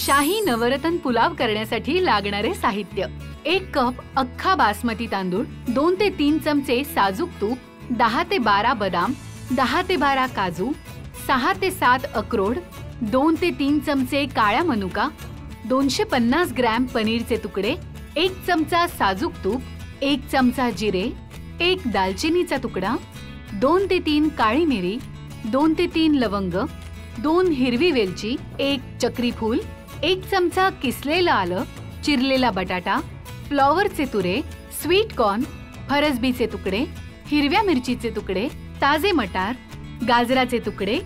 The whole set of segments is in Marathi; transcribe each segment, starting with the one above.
शाही नवरत्न पुलाव करण्यासाठी लागणारे साहित्य: 1 कप अख्खा बासमती तांदूळ, 2 ते 3 चमचे साजूक तूप, 10 ते 12 बदाम, 10 ते 12 काजू, 6 ते 7 अक्रोड, 2 ते 3 चमचे काळा मनुका, 250 ग्रॅम पनीरचे तुकडे, 1 चमचा साजूक तूप, 1 चमचा जिरे, 1 दालचिनीचा तुकडा, 2 ते 3 काळी मिरी, 2 ते 3 लवंग, 2 हिरवी वेलची, 1 चक्री फूल, 1 चमचा किसलेलं आलं, चिरलेला बटाटा, फ्लॉवरचे तुरे, स्वीट कॉर्न, फरसबीचे तुकडे, हिरव्या मिरचीचे तुकडे, ताजे मटार, गाजराचे तुकडे,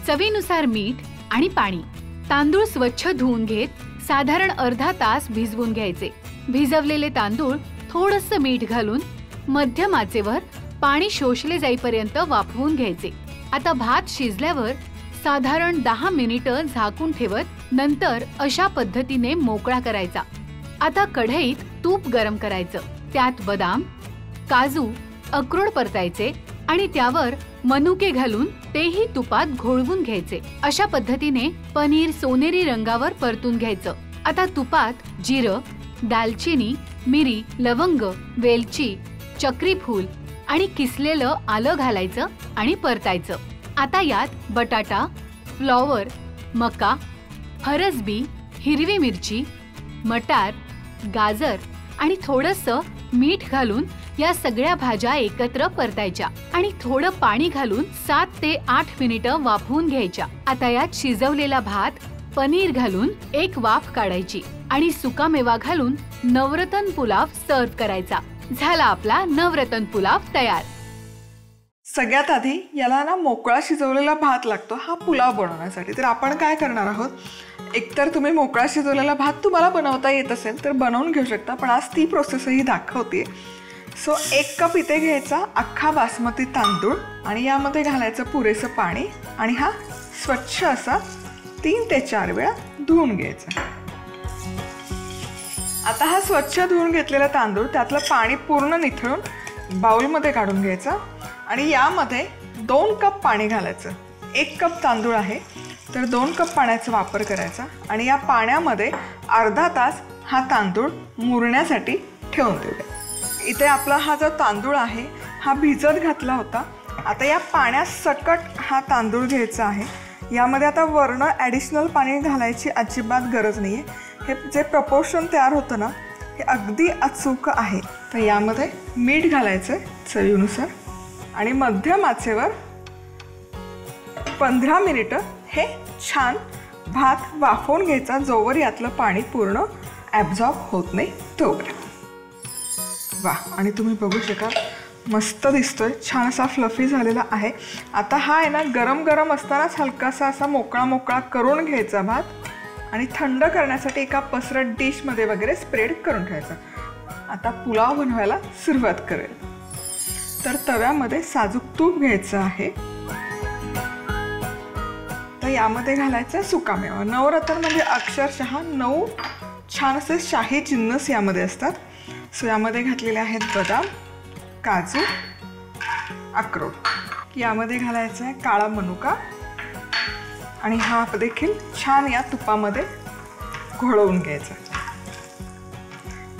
चवीनुसार मीठ आणि पाणी. तांदूळ स्वच्छ धुवून घेत साधारण अर्धा तास भिजवून घ्यायचे. भिजवलेले तांदूळ थोडंसं मीठ घालून मध्यम आचेवर पाणी शोषले जाईपर्यंत वाफवून घ्यायचे. आता भात शिजल्यावर साधारण 10 मिनिटं झाकून ठेवत नंतर अशा पद्धतीने मोकळा करायचा. आता कढईत तूप गरम करायचं. त्यात बदाम, काजू, अक्रोड परतायचे आणि त्यावर मनुके घालून तेही तुपात घोळवून घ्यायचे. अशा पद्धतीने पनीर सोनेरी रंगावर परतून घ्यायचं. आता तुपात जिरं, दालचिनी, मिरी, लवंग, वेलची, चक्री फूल आणि किसलेलं आलं घालायचं आणि परतायचं. आता यात बटाटा, फ्लॉवर, मका, फरसबी, हिरवी मिरची, मटार, गाजर आणि थोडंसं मीठ घालून या सगळ्या भाज्या एकत्र परतायच्या आणि थोडं पाणी घालून 7 ते 8 मिनिटं वाफवून घ्यायच्या. आता यात शिजवलेला भात, पनीर घालून एक वाफ काढायची आणि सुकामेवा घालून नवरत्न पुलाव सर्व्ह करायचा. झाला आपला नवरत्न पुलाव तयार. सगळ्यात आधी याला ना मोकळा शिजवलेला भात लागतो हा पुलाव बनवण्यासाठी. तर आपण काय करणार आहोत, एकतर तुम्ही मोकळा शिजवलेला भात तुम्हाला बनवता येत असेल तर बनवून घेऊ शकता, पण आज ती प्रोसेसही दाखवते. सो 1 कप इथे घ्यायचा अख्खा बासमती तांदूळ आणि यामध्ये घालायचं पुरेसं पाणी आणि हा स्वच्छ असा 3 ते 4 वेळा धुवून घ्यायचा. आता हा स्वच्छ धुवून घेतलेला तांदूळ त्यातलं पाणी पूर्ण निथळून बाउलमध्ये काढून घ्यायचा आणि यामध्ये 2 कप पाणी घालायचं. 1 कप तांदूळ आहे तर 2 कप पाण्याचा वापर करायचा आणि या पाण्यामध्ये अर्धा तास हा तांदूळ मुरण्यासाठी ठेवून देऊया. इथे आपला हा जो तांदूळ आहे हा भिजत घातला होता. आता या पाण्यासकट हा तांदूळ घ्यायचा आहे. यामध्ये आता वर्ण ॲडिशनल पाणी घालायची अजिबात गरज नाही आहे. हे जे प्रपोर्शन तयार होतं ना हे अगदी अचूक आहे. तर यामध्ये मीठ घालायचं आहे चवीनुसार आणि मध्यम आचेवर 15 मिनिटं हे छान भात वाफवून घ्यायचा जोवर यातलं पाणी पूर्ण ॲब्झॉर्ब होत नाही तोवर. वा, आणि तुम्ही बघू शकाल मस्त दिसतोय, छान असा फ्लफी झालेला आहे. आता हा आहे ना गरम गरम असतानाच हलकासा असा मोकळा मोकळा करून घ्यायचा भात आणि थंड करण्यासाठी एका पसरट डिशमध्ये वगैरे स्प्रेड करून ठेवायचा. आता पुलाव बनवायला सुरुवात करेल. तर तव्यामध्ये साजूक तूप घ्यायचं आहे. तर यामध्ये घालायचा सुकामेवा. नवरत्न म्हणजे अक्षरशः 9 छान असे शाही जिन्नस यामध्ये असतात. सो यामध्ये घातलेले आहेत बदाम, काजू, अक्रोड. यामध्ये घालायचा आहे काळा मनुका आणि हा देखील छान या तुपामध्ये घोळवून घ्यायचा.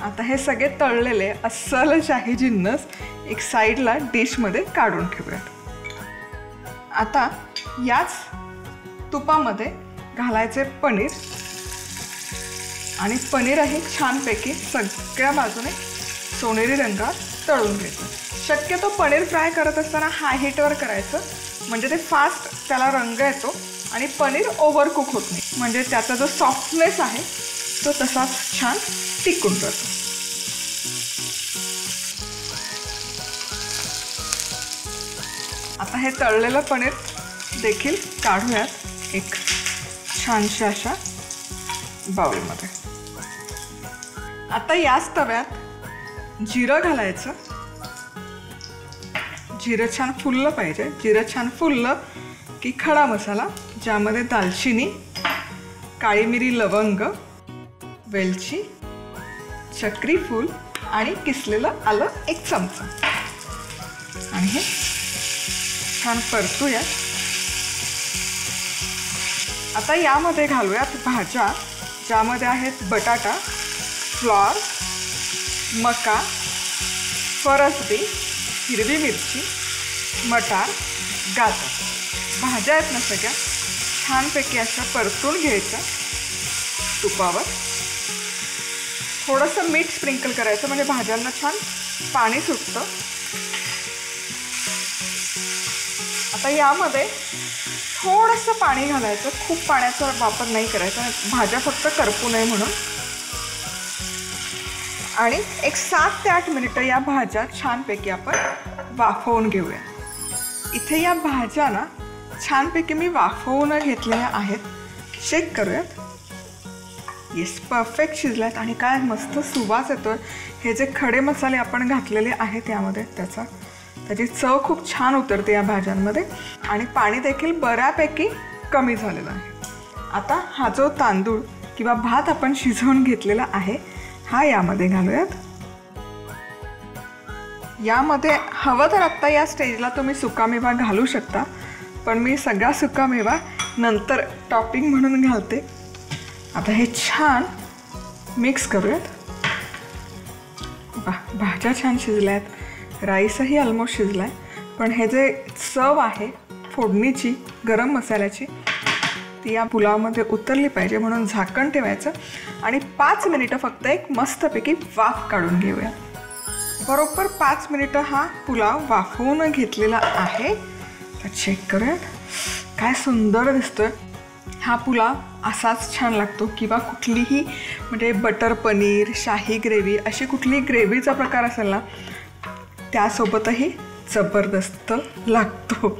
आता हे सगळे तळलेले अस्सल शाही जिन्नस एक साईडला डिशमध्ये काढून ठेवूयात. आता याच तुपामध्ये घालायचे पनीर आणि पनीरही छानपैकी सगळ्या बाजूने सोनेरी रंगात तळून घ्यायचं. शक्यतो पनीर फ्राय करत असताना हाय हीटवर करायचं म्हणजे ते फास्ट त्याला रंग येतो आणि पनीर ओव्हरकुक होत नाही, म्हणजे त्याचा जो सॉफ्टनेस आहे तो तसाच छान टिकून राहतो. आता हे तळलेलं पनीर देखील काढूयात एक छानशा अशा बाउलमध्ये. आता याच तव्यात जिरं घालायचं. जिरं छान फुललं पाहिजे. जिरं छान फुललं की खडा मसाला ज्यामध्ये दालचिनी, काळी मिरी, लवंग, वेलची, चक्री फूल आणि किसलेलं आलं 1 चमचा आणि हे छान परतूया. आता यामध्ये घालूयात भाज्या ज्यामध्ये आहेत बटाटा, फ्लॉर, मका, फरसबी, हिरवी मिरची, मटार, गाजर. भाज्या आहेत ना सगळ्या छानपैकी अशा परतून घ्यायच्या तुपावर. थोडंसं मीठ स्प्रिंकल करायचं म्हणजे भाज्यांना छान पाणी सुटतं. आता यामध्ये थोडंसं पाणी घालायचं, खूप पाण्याचा वापर नाही करायचा, भाज्या फक्त करपू नये म्हणून. आणि एक 7 ते 8 मिनिटं या भाज्या छानपैकी आपण वाफवून घेऊया. इथे या भाज्या ना छानपैकी मी वाफवून घेतलेल्या आहेत. चेक करूयात. येस, परफेक्ट शिजल्यात आणि काय मस्त सुवास येतोय. हे जे खडे मसाले आपण घातलेले आहेत यामध्ये त्याची चव खूप छान उतरते या भाज्यांमध्ये. आणि पाणी देखील बऱ्यापैकी कमी झालेलं आहे. आता हा जो तांदूळ किंवा भात आपण शिजवून घेतलेला आहे हा यामध्ये घालूयात. यामध्ये हवं तर आत्ता या स्टेजला तुम्ही सुकामेवा घालू शकता, पण मी सगळा सुकामेवा नंतर टॉपिंग म्हणून घालते. आता हे छान मिक्स करूयात. भाज्या छान शिजल्या आहेत, राईसही ऑलमोस्ट शिजला आहे, पण हे जे चव आहे फोडणीची गरम मसाल्याची ती या पुलावमध्ये उतरली पाहिजे म्हणून झाकण ठेवायचं आणि 5 मिनिटं फक्त एक मस्तपैकी वाफ काढून घेऊया. बरोबर 5 मिनिटं हा पुलाव वाफवून घेतलेला आहे. तर चेक करूयात. काय सुंदर दिसतोय. हा पुलाव असाच छान लागतो किंवा कुठलीही म्हणजे बटर पनीर, शाही ग्रेव्ही अशी कुठलीही ग्रेव्हीचा प्रकार असेल ना त्यासोबतही जबरदस्त लागतो.